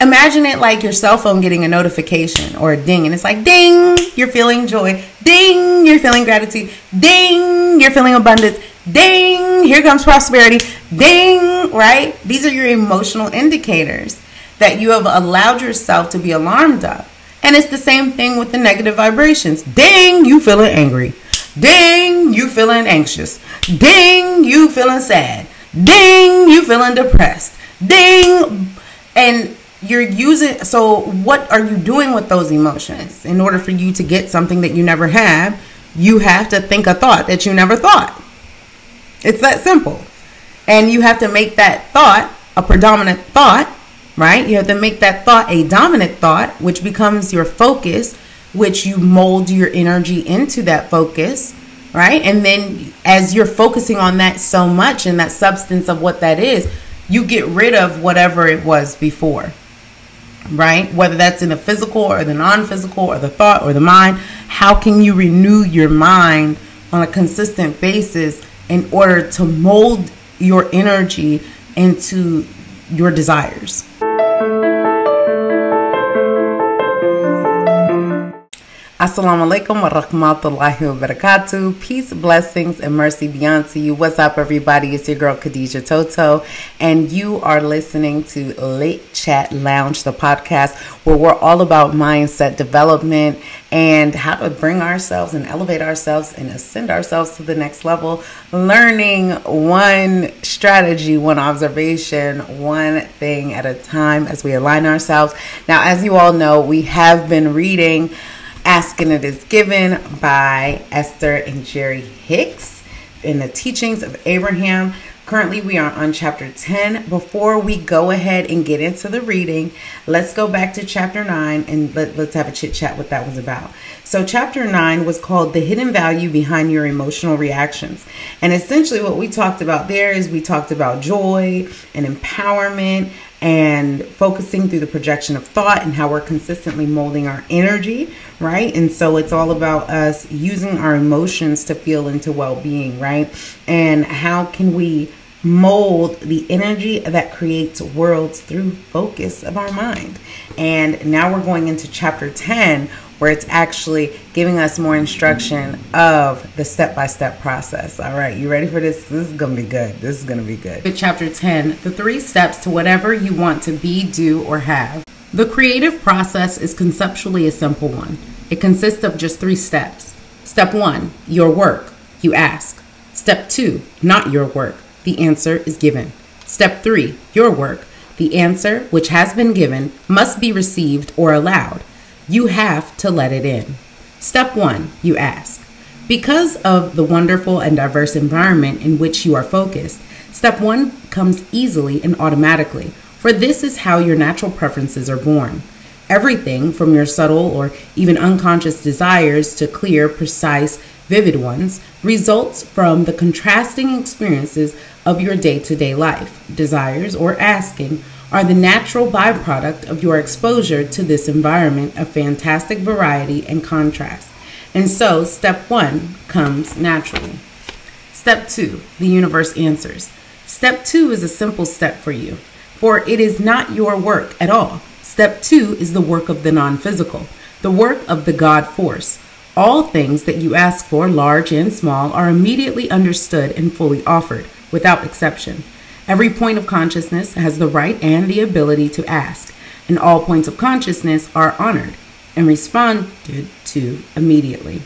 Imagine it like your cell phone getting a notification or a ding, and it's like, ding, you're feeling joy. Ding, you're feeling gratitude. Ding, you're feeling abundance. Ding, here comes prosperity. Ding, right? These are your emotional indicators that you have allowed yourself to be alarmed of. And it's the same thing with the negative vibrations. Ding, you feeling angry. Ding, you feeling anxious. Ding, you feeling sad. Ding, you feeling depressed. Ding. And you're using, so what are you doing with those emotions? In order for you to get something that you never have, you have to think a thought that you never thought. It's that simple. And you have to make that thought a predominant thought, right? You have to make that thought a dominant thought, which becomes your focus, which you mold your energy into that focus, right? And then as you're focusing on that so much and that substance of what that is, you get rid of whatever it was before, right? Whether that's in the physical or the non-physical or the thought or the mind. How can you renew your mind on a consistent basis in order to mold your energy into your desires? Assalamu alaikum wa rahmatullahi wa barakatuh. Peace, blessings, and mercy be unto you. What's up, everybody? It's your girl, Khadija Toto, and you are listening to Late Chat Lounge, the podcast where we're all about mindset development and how to bring ourselves and elevate ourselves and ascend ourselves to the next level, learning one strategy, one observation, one thing at a time as we align ourselves. Now, as you all know, we have been reading Ask and It Is Given by Esther and Jerry Hicks in the Teachings of Abraham. Currently, we are on chapter 10. Before we go ahead and get into the reading, let's go back to chapter 9 and let's have a chit chat what that was about. So chapter 9 was called The Hidden Value Behind Your Emotional Reactions. And essentially what we talked about there is we talked about joy and empowerment and focusing through the projection of thought and how we're consistently molding our energy, right? And so it's all about us using our emotions to feel into well-being, right? And how can we mold the energy that creates worlds through focus of our mind? And now we're going into chapter 10, where it's actually giving us more instruction of the step-by-step process. All right, you ready for this? This is going to be good. This is going to be good. With chapter 10, the 3 steps to whatever you want to be, do, or have. The creative process is conceptually a simple one. It consists of just 3 steps. Step 1, your work. You ask. Step 2, not your work. The answer is given. Step 3, your work. The answer, which has been given, must be received or allowed. You have to let it in. Step 1, you ask. Because of the wonderful and diverse environment in which you are focused, step 1 comes easily and automatically, for this is how your natural preferences are born. Everything from your subtle or even unconscious desires to clear, precise, vivid ones results from the contrasting experiences of your day-to-day life. Desires or asking are the natural byproduct of your exposure to this environment of fantastic variety and contrast. And so step 1 comes naturally. Step 2, the universe answers. Step 2 is a simple step for you, for it is not your work at all. Step 2 is the work of the non-physical, the work of the God force. All things that you ask for, large and small, are immediately understood and fully offered, without exception. Every point of consciousness has the right and the ability to ask, and all points of consciousness are honored and responded to immediately.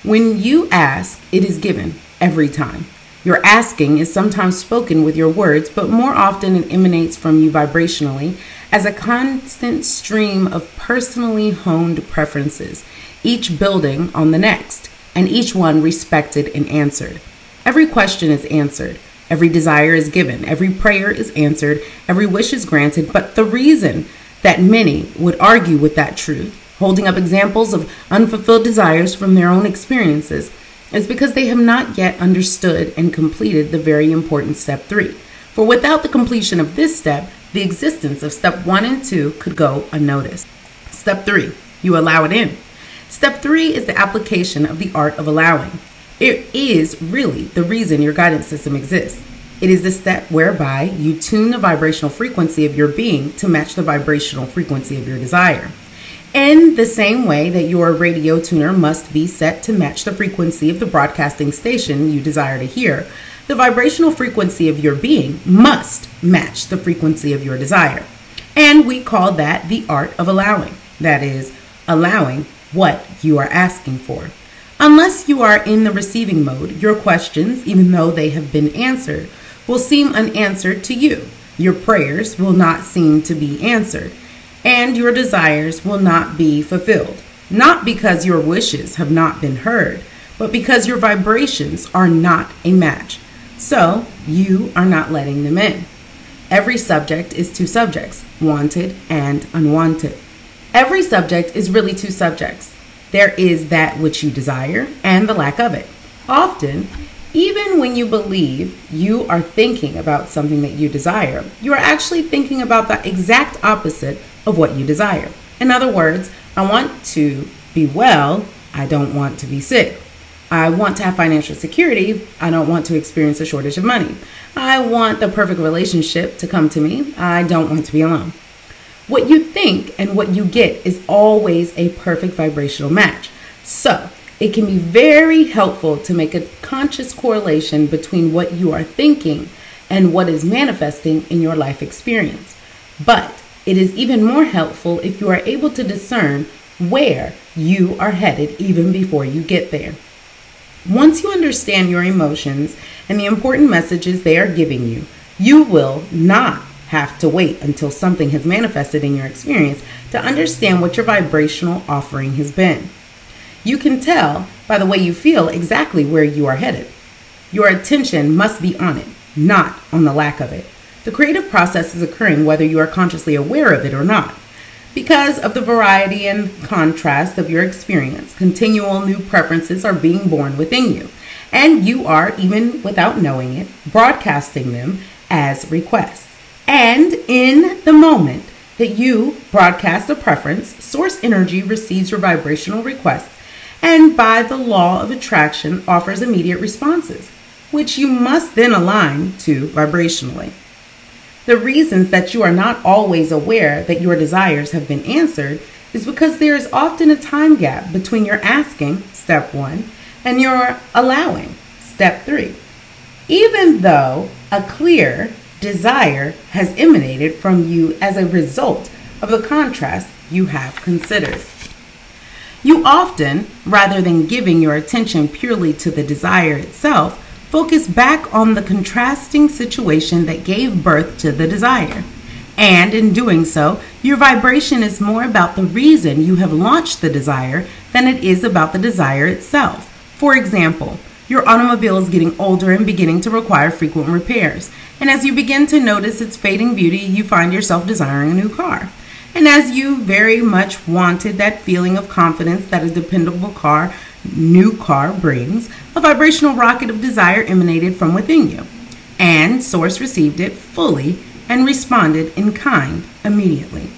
When you ask, it is given every time. Your asking is sometimes spoken with your words, but more often it emanates from you vibrationally as a constant stream of personally honed preferences, each building on the next, and each one respected and answered. Every question is answered. Every desire is given, every prayer is answered, every wish is granted. But the reason that many would argue with that truth, holding up examples of unfulfilled desires from their own experiences, is because they have not yet understood and completed the very important step 3. For without the completion of this step, the existence of step 1 and 2 could go unnoticed. Step 3, you allow it in. Step 3 is the application of the art of allowing. It is really the reason your guidance system exists. It is the step whereby you tune the vibrational frequency of your being to match the vibrational frequency of your desire. In the same way that your radio tuner must be set to match the frequency of the broadcasting station you desire to hear, the vibrational frequency of your being must match the frequency of your desire. And we call that the art of allowing. That is, allowing what you are asking for. Unless you are in the receiving mode, your questions, even though they have been answered, will seem unanswered to you. Your prayers will not seem to be answered, and your desires will not be fulfilled. Not because your wishes have not been heard, but because your vibrations are not a match. So you are not letting them in. Every subject is two subjects, wanted and unwanted. Every subject is really two subjects. There is that which you desire and the lack of it. Often, even when you believe you are thinking about something that you desire, you are actually thinking about the exact opposite of what you desire. In other words, I want to be well, I don't want to be sick. I want to have financial security, I don't want to experience a shortage of money. I want the perfect relationship to come to me, I don't want to be alone. What you think and what you get is always a perfect vibrational match. So, it can be very helpful to make a conscious correlation between what you are thinking and what is manifesting in your life experience. But it is even more helpful if you are able to discern where you are headed even before you get there. Once you understand your emotions and the important messages they are giving you, you will not have to wait until something has manifested in your experience to understand what your vibrational offering has been. You can tell by the way you feel exactly where you are headed. Your attention must be on it, not on the lack of it. The creative process is occurring whether you are consciously aware of it or not. Because of the variety and contrast of your experience, continual new preferences are being born within you, and you are, even without knowing it, broadcasting them as requests. And in the moment that you broadcast a preference, source energy receives your vibrational request, and by the law of attraction offers immediate responses, which you must then align to vibrationally. The reasons that you are not always aware that your desires have been answered is because there is often a time gap between your asking, step 1, and your allowing, step 3. Even though a clear desire has emanated from you as a result of the contrast you have considered. You often, rather than giving your attention purely to the desire itself, focus back on the contrasting situation that gave birth to the desire. And in doing so, your vibration is more about the reason you have launched the desire than it is about the desire itself. For example, your automobile is getting older and beginning to require frequent repairs. And as you begin to notice its fading beauty, you find yourself desiring a new car. And as you very much wanted that feeling of confidence that a dependable new car brings, a vibrational rocket of desire emanated from within you. And Source received it fully and responded in kind immediately.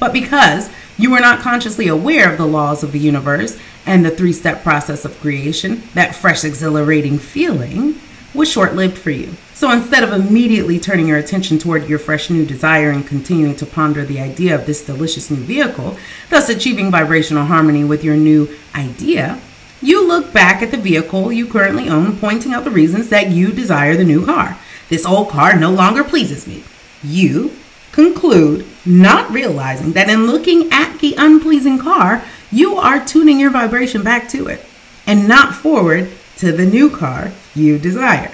But because you were not consciously aware of the laws of the universe and the 3-step process of creation, that fresh, exhilarating feeling was short-lived for you. So instead of immediately turning your attention toward your fresh new desire and continuing to ponder the idea of this delicious new vehicle, thus achieving vibrational harmony with your new idea, you look back at the vehicle you currently own, pointing out the reasons that you desire the new car. This old car no longer pleases me. You conclude, not realizing that in looking at the unpleasing car, you are tuning your vibration back to it and not forward to the new car you desire.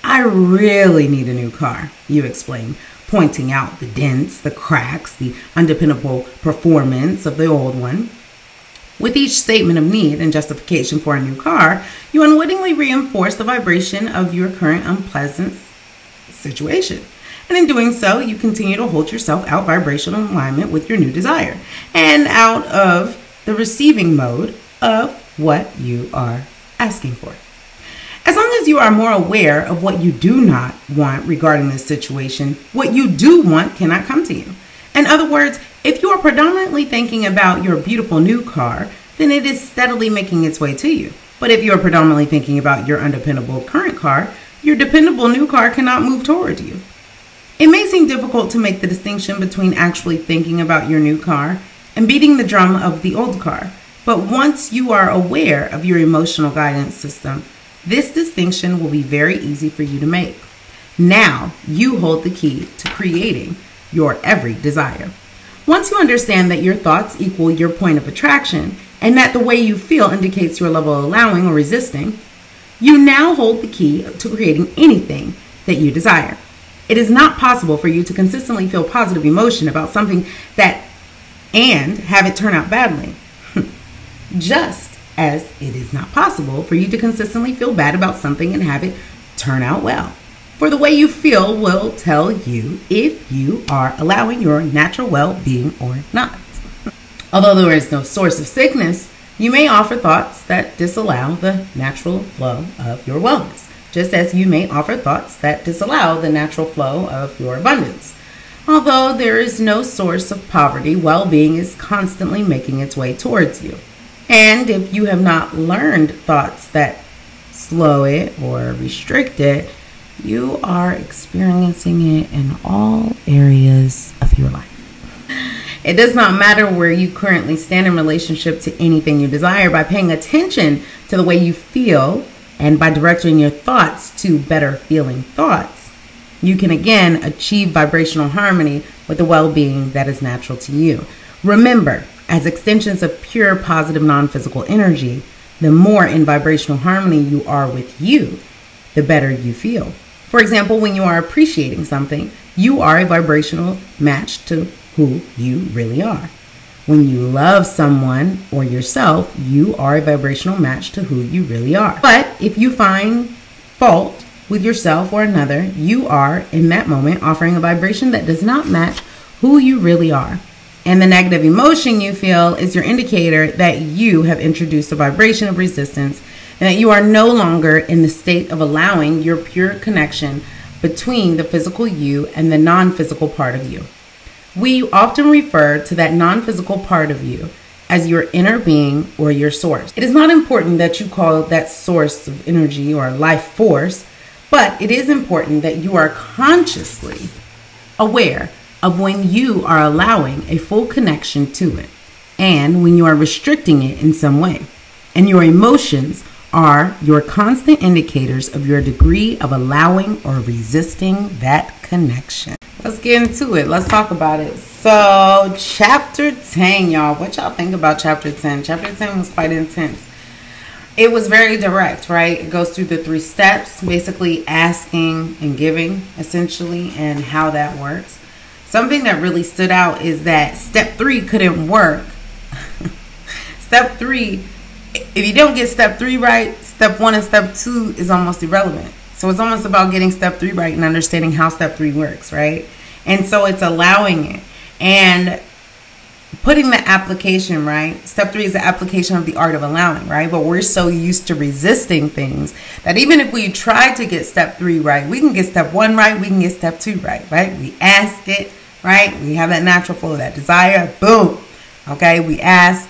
I really need a new car, you explain, pointing out the dents, the cracks, the undependable performance of the old one. With each statement of need and justification for a new car, you unwittingly reinforce the vibration of your current unpleasant situation. And in doing so, you continue to hold yourself out vibrational alignment with your new desire and out of the receiving mode of what you are asking for. As long as you are more aware of what you do not want regarding this situation, what you do want cannot come to you. In other words, if you are predominantly thinking about your beautiful new car, then it is steadily making its way to you. But if you are predominantly thinking about your undependable current car, your dependable new car cannot move toward you. It may seem difficult to make the distinction between actually thinking about your new car and beating the drum of the old car, but once you are aware of your emotional guidance system, this distinction will be very easy for you to make. Now you hold the key to creating your every desire. Once you understand that your thoughts equal your point of attraction and that the way you feel indicates your level of allowing or resisting, you now hold the key to creating anything that you desire. It is not possible for you to consistently feel positive emotion about something and have it turn out badly. Just as it is not possible for you to consistently feel bad about something and have it turn out well. For the way you feel will tell you if you are allowing your natural well-being or not. Although there is no source of sickness, you may offer thoughts that disallow the natural flow of your wellness, just as you may offer thoughts that disallow the natural flow of your abundance. Although there is no source of poverty, well-being is constantly making its way towards you. And if you have not learned thoughts that slow it or restrict it, you are experiencing it in all areas of your life. It does not matter where you currently stand in relationship to anything you desire. By paying attention to the way you feel and by directing your thoughts to better feeling thoughts, you can again achieve vibrational harmony with the well-being that is natural to you. Remember, as extensions of pure positive non-physical energy, the more in vibrational harmony you are with you, the better you feel. For example, when you are appreciating something, you are a vibrational match to who you really are. When you love someone or yourself, you are a vibrational match to who you really are. But if you find fault with yourself or another, you are, in that moment, offering a vibration that does not match who you really are. And the negative emotion you feel is your indicator that you have introduced a vibration of resistance and that you are no longer in the state of allowing your pure connection between the physical you and the non-physical part of you. We often refer to that non-physical part of you as your inner being or your source. It is not important that you call that source of energy or life force, but it is important that you are consciously aware of when you are allowing a full connection to it and when you are restricting it in some way. And your emotions are your constant indicators of your degree of allowing or resisting that connection. Let's get into it. Let's talk about it. So chapter 10, y'all. What y'all think about chapter 10? Chapter 10 was quite intense. It was very direct, right? It goes through the 3 steps, basically asking and giving, essentially, and how that works. Something that really stood out is that step 3 couldn't work. Step 3, if you don't get step 3 right, step 1 and step 2 is almost irrelevant. So it's almost about getting step 3 right and understanding how step 3 works, right? And so it's allowing it and putting the application, right? Step 3 is the application of the art of allowing, right? But we're so used to resisting things that even if we try to get step 3 right, we can get step 1 right, we can get step 2 right? We ask it, right? We have that natural flow, that desire, boom. Okay, we ask,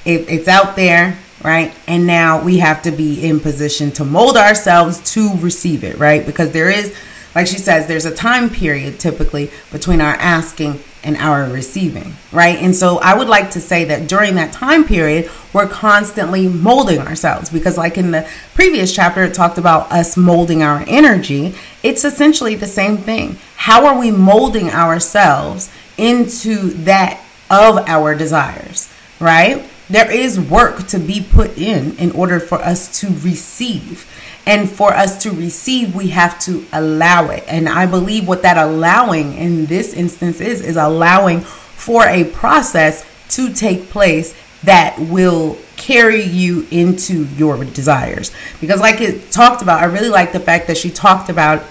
it's out there, right? And now we have to be in position to mold ourselves to receive it, right? Because there is, like she says, there's a time period typically between our asking and our receiving, right? And so I would like to say that during that time period, we're constantly molding ourselves, because like in the previous chapter, it talked about us molding our energy. It's essentially the same thing. How are we molding ourselves into that of our desires, right? There is work to be put in order for us to receive. And for us to receive, we have to allow it. And I believe what that allowing in this instance is allowing for a process to take place that will carry you into your desires. Because like it talked about, I really like the fact that she talked about,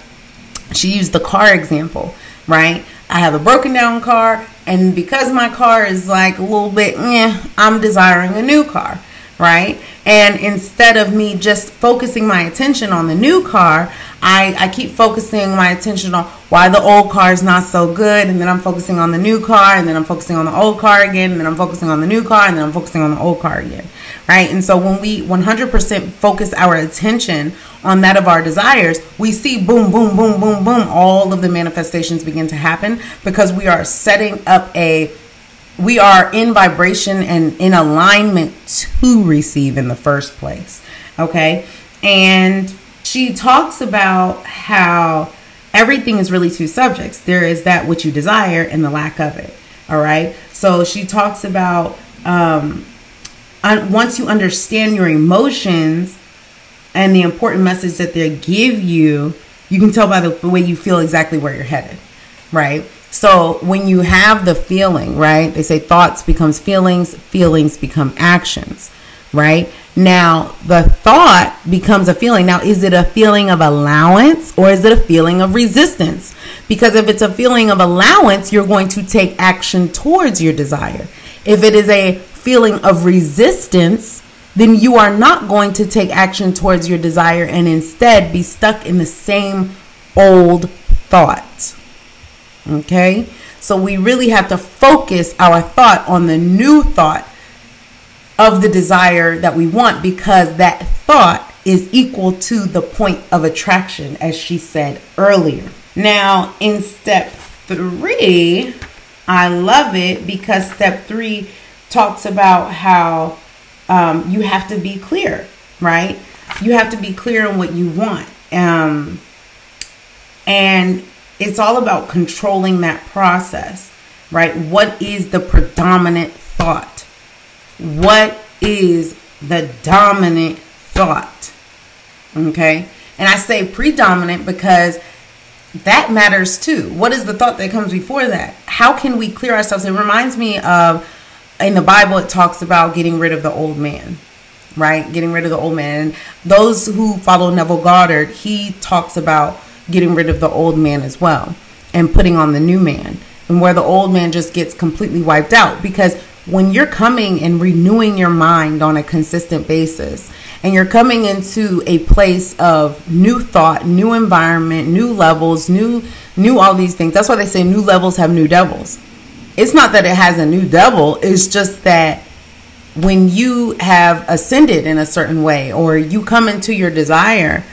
she used the car example, right? I have a broken down car, and because my car is like a little bit, I'm desiring a new car. right? And instead of me just focusing my attention on the new car, I keep focusing my attention on why the old car is not so good, and then I'm focusing on the new car, and then I'm focusing on the old car again, and then I'm focusing on the new car, and then I'm focusing on the old car again, right? And so when we 100% focus our attention on that of our desires, we see boom, boom, boom, boom, boom, all of the manifestations begin to happen, because we are setting up we are in vibration and in alignment to receive in the first place. Okay. And she talks about how everything is really two subjects. There is that which you desire and the lack of it. All right. So she talks about once you understand your emotions and the important message that they give you, you can tell by the way you feel exactly where you're headed. Right. So when you have the feeling, right, they say thoughts becomes feelings, feelings become actions, right? Now, the thought becomes a feeling. Now, is it a feeling of allowance or is it a feeling of resistance? Because if it's a feeling of allowance, you're going to take action towards your desire. If it is a feeling of resistance, then you are not going to take action towards your desire and instead be stuck in the same old thought. Okay, so we really have to focus our thought on the new thought of the desire that we want, because that thought is equal to the point of attraction, as she said earlier. Now, in step 3, I love it because step 3 talks about how you have to be clear, right? You have to be clear on what you want. And it's all about controlling that process, right? What is the predominant thought? What is the dominant thought? Okay. And I say predominant because that matters too. What is the thought that comes before that? How can we clear ourselves? It reminds me of, in the Bible, it talks about getting rid of the old man, right? Getting rid of the old man. And those who follow Neville Goddard, he talks about getting rid of the old man as well and putting on the new man, and where the old man just gets completely wiped out. Because when you're coming and renewing your mind on a consistent basis, and you're coming into a place of new thought, new environment, new levels, new all these things. That's why they say new levels have new devils. It's not that it has a new devil. It's just that when you have ascended in a certain way, or you come into your desire,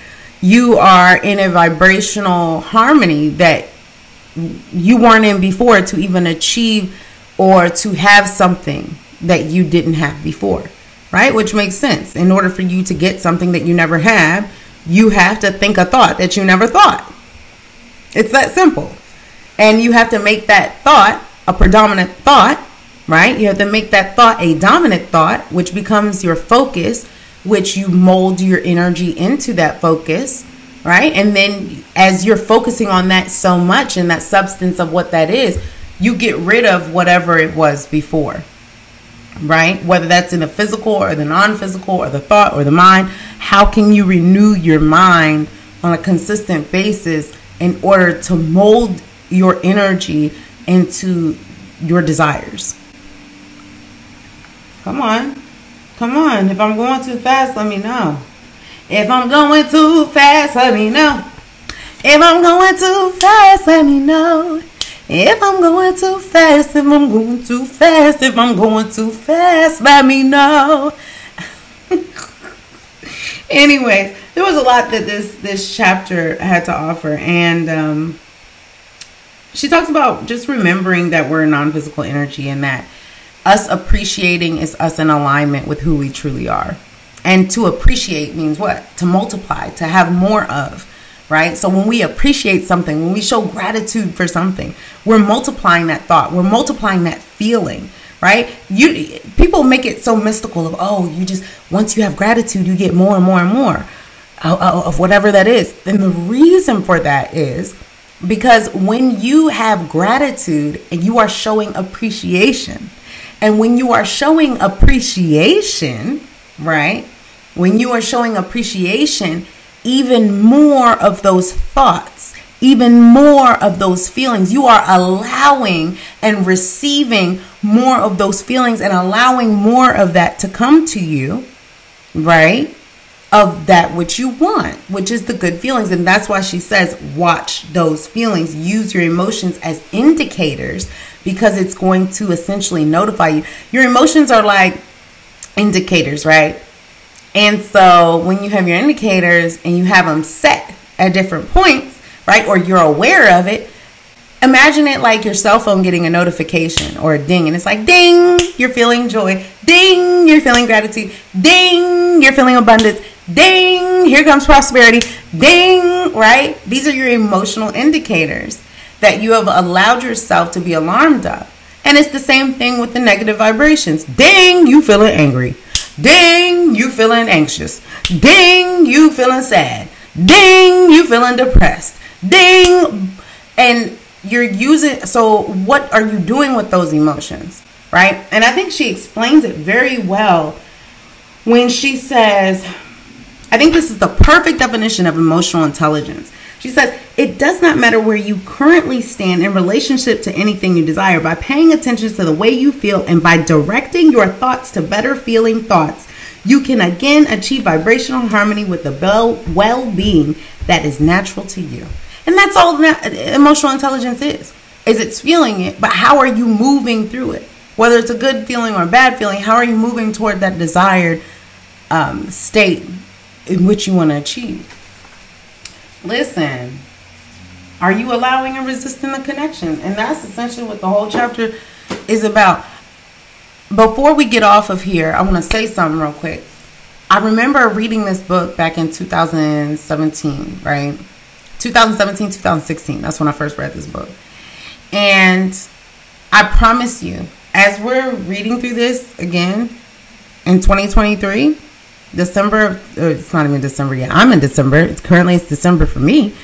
you are in a vibrational harmony that you weren't in before to even achieve or to have something that you didn't have before, right? Which makes sense. In order for you to get something that you never had, you have to think a thought that you never thought. It's that simple. And you have to make that thought a predominant thought, right? You have to make that thought a dominant thought, which becomes your focus, which you mold your energy into that focus, right? And then as you're focusing on that so much and that substance of what that is, you get rid of whatever it was before, right? Whether that's in the physical or the non-physical or the thought or the mind. How can you renew your mind on a consistent basis in order to mold your energy into your desires? Come on. Come on. If I'm going too fast, let me know. If I'm going too fast, let me know. If I'm going too fast, let me know. If I'm going too fast, if I'm going too fast, if I'm going too fast, let me know. Anyways, there was a lot that this chapter had to offer. And she talks about just remembering that we're non-physical energy, and that us appreciating is us in alignment with who we truly are. And to appreciate means what? To multiply, to have more of, right? So when we appreciate something, when we show gratitude for something, we're multiplying that thought. We're multiplying that feeling, right? People make it so mystical of, oh, you just, once you have gratitude, you get more and more and more of whatever that is. And the reason for that is because when you have gratitude and you are showing appreciation, and when you are showing appreciation, right? When you are showing appreciation, even more of those thoughts, even more of those feelings, you are allowing and receiving more of those feelings and allowing more of that to come to you, right, of that which you want, which is the good feelings. And that's why she says, watch those feelings. Use your emotions as indicators, because it's going to essentially notify you. Your emotions are like indicators, right? And so when you have your indicators and you have them set at different points, right, or you're aware of it, imagine it like your cell phone getting a notification or a ding, and it's like, ding, you're feeling joy. Ding, you're feeling gratitude. Ding, you're feeling abundance. Ding, here comes prosperity. Ding, right? These are your emotional indicators that you have allowed yourself to be alarmed of. And it's the same thing with the negative vibrations. Ding, you feeling angry. Ding, you feeling anxious. Ding, you feeling sad. Ding, you feeling depressed. Ding. And you're using, so what are you doing with those emotions, right? And I think she explains it very well when she says, I think this is the perfect definition of emotional intelligence. She says, it does not matter where you currently stand in relationship to anything you desire. By paying attention to the way you feel and by directing your thoughts to better feeling thoughts, you can again achieve vibrational harmony with the well-being that is natural to you. And that's all emotional intelligence is it's feeling it, but how are you moving through it? Whether it's a good feeling or a bad feeling, how are you moving toward that desired state in which you want to achieve? Listen, are you allowing and resisting the connection? And that's essentially what the whole chapter is about. Before we get off of here, I want to say something real quick. I remember reading this book back in 2017, right? 2017, 2016. That's when I first read this book. And I promise you, as we're reading through this again in 2023, December, it's not even December yet. I'm in December. It's December for me.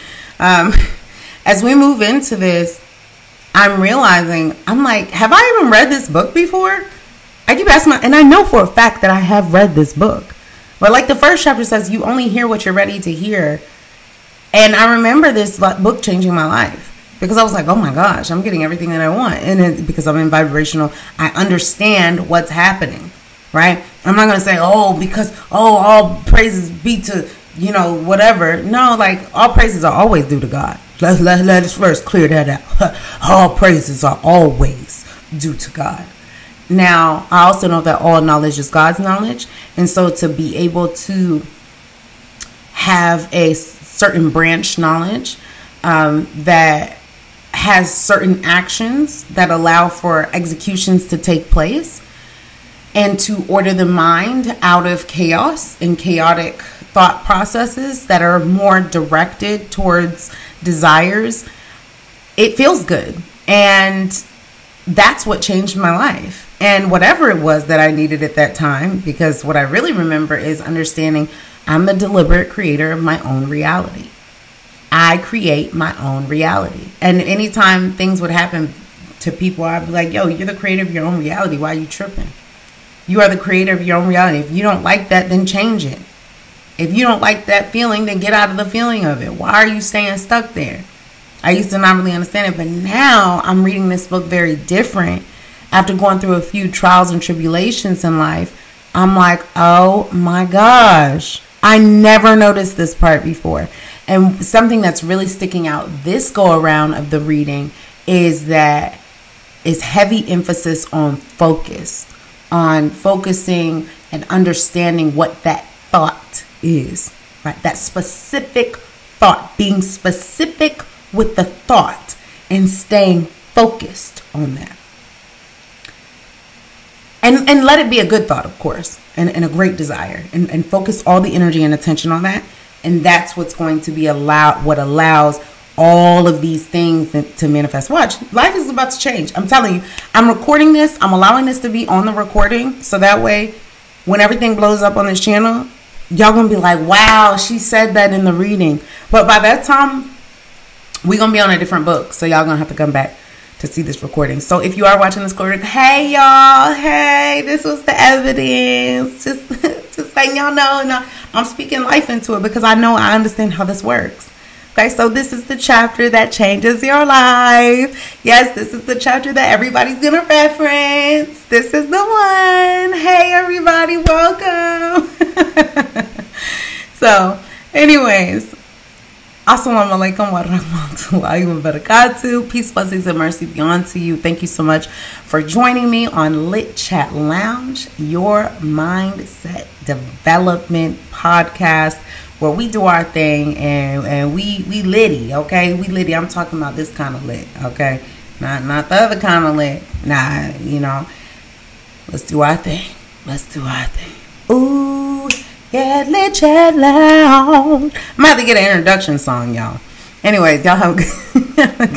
As we move into this, I'm realizing, I'm like, have I even read this book before? I keep asking and I know for a fact that I have read this book. But like the first chapter says, you only hear what you're ready to hear. And I remember this book changing my life because I was like, oh my gosh, I'm getting everything that I want. And because I'm in vibrational, I understand what's happening, right? I'm not going to say, all praises be to, whatever. No, like all praises are always due to God. Let us first clear that out. All praises are always due to God. Now, I also know that all knowledge is God's knowledge. And so to be able to have a certain branch knowledge that has certain actions that allow for executions to take place and to order the mind out of chaos and chaotic thought processes that are more directed towards desires, it feels good. And that's what changed my life. And whatever it was that I needed at that time, because what I really remember is understanding I'm the deliberate creator of my own reality. I create my own reality. And anytime things would happen to people, I'd be like, yo, you're the creator of your own reality. Why are you tripping? You are the creator of your own reality. If you don't like that, then change it. If you don't like that feeling, then get out of the feeling of it. Why are you staying stuck there? I used to not really understand it, but now I'm reading this book very different. After going through a few trials and tribulations in life, I'm like, oh my gosh, I never noticed this part before. And something that's really sticking out this go around of the reading is that is heavy emphasis on focus, on focusing and understanding what that thought is, right? That specific thought, being specific with the thought and staying focused on that. And let it be a good thought, of course, and a great desire, and focus all the energy and attention on that. And that's what's going to be what allows all of these things to manifest. Watch, life is about to change. I'm telling you, I'm recording this. I'm allowing this to be on the recording. So that way, when everything blows up on this channel, y'all going to be like, wow, she said that in the reading. But by that time, we're going to be on a different book. So y'all going to have to come back to see this recording. So if you are watching this recording, hey y'all, hey, this was the evidence. Just letting y'all know, and I'm speaking life into it because I understand how this works. Okay, so this is the chapter that changes your life. Yes, this is the chapter that everybody's gonna reference. This is the one. Hey everybody, welcome. So, anyways, Assalamu alaikum wa rahmatullahi wa barakatuh. Peace, blessings, and mercy be unto you. Thank you so much for joining me on Lit Chat Lounge, your mindset development podcast, where we do our thing and we litty, okay? We litty. I'm talking about this kind of lit, okay? Not the other kind of lit. Nah, let's do our thing. Let's do our thing. Ooh, yeah, Lit Chat Lounge. I'm about to get an introduction song, y'all. Anyways, y'all have a